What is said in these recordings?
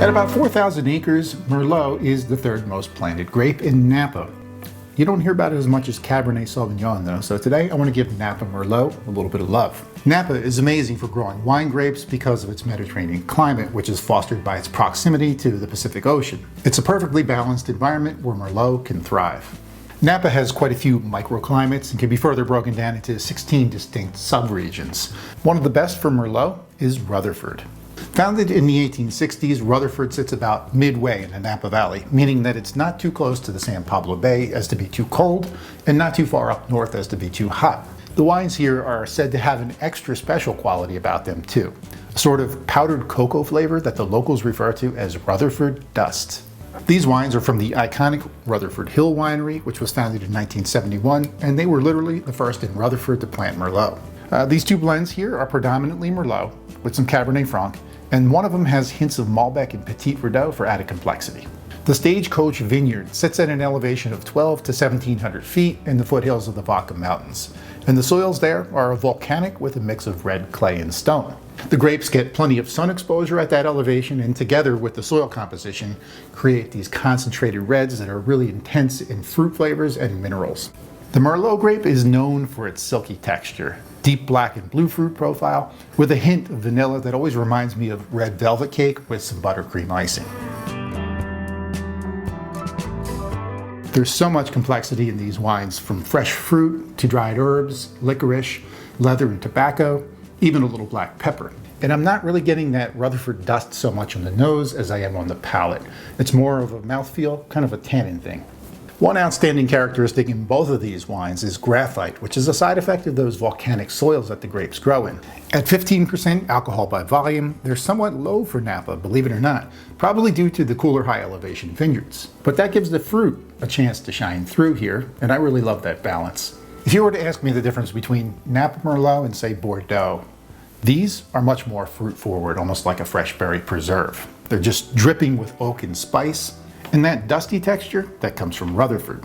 At about 4,000 acres, Merlot is the third most planted grape in Napa. You don't hear about it as much as Cabernet Sauvignon though, so today I want to give Napa Merlot a little bit of love. Napa is amazing for growing wine grapes because of its Mediterranean climate, which is fostered by its proximity to the Pacific Ocean. It's a perfectly balanced environment where Merlot can thrive. Napa has quite a few microclimates and can be further broken down into 16 distinct subregions. One of the best for Merlot is Rutherford. Founded in the 1860s, Rutherford sits about midway in the Napa Valley, meaning that it's not too close to the San Pablo Bay as to be too cold, and not too far up north as to be too hot. The wines here are said to have an extra special quality about them too, a sort of powdered cocoa flavor that the locals refer to as Rutherford Dust. These wines are from the iconic Rutherford Hill Winery, which was founded in 1971, and they were literally the first in Rutherford to plant Merlot. These two blends here are predominantly Merlot, with some Cabernet Franc, and one of them has hints of Malbec and Petit Verdot for added complexity. The Stagecoach Vineyard sits at an elevation of 12 to 1,700 feet in the foothills of the Vaca Mountains, and the soils there are volcanic with a mix of red clay and stone. The grapes get plenty of sun exposure at that elevation, and together with the soil composition create these concentrated reds that are really intense in fruit flavors and minerals. The Merlot grape is known for its silky texture, deep black and blue fruit profile, with a hint of vanilla that always reminds me of red velvet cake with some buttercream icing. There's so much complexity in these wines, from fresh fruit to dried herbs, licorice, leather and tobacco, even a little black pepper. And I'm not really getting that Rutherford Dust so much on the nose as I am on the palate. It's more of a mouthfeel, kind of a tannin thing. One outstanding characteristic in both of these wines is graphite, which is a side effect of those volcanic soils that the grapes grow in. At 15% alcohol by volume, they're somewhat low for Napa, believe it or not, probably due to the cooler high elevation vineyards. But that gives the fruit a chance to shine through here, and I really love that balance. If you were to ask me the difference between Napa Merlot and say Bordeaux, these are much more fruit forward, almost like a fresh berry preserve. They're just dripping with oak and spice, and that dusty texture that comes from Rutherford.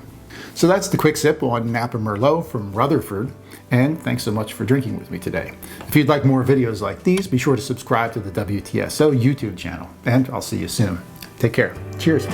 So that's the quick sip on Napa Merlot from Rutherford, and thanks so much for drinking with me today. If you'd like more videos like these, be sure to subscribe to the WTSO YouTube channel, and I'll see you soon. Take care. Cheers.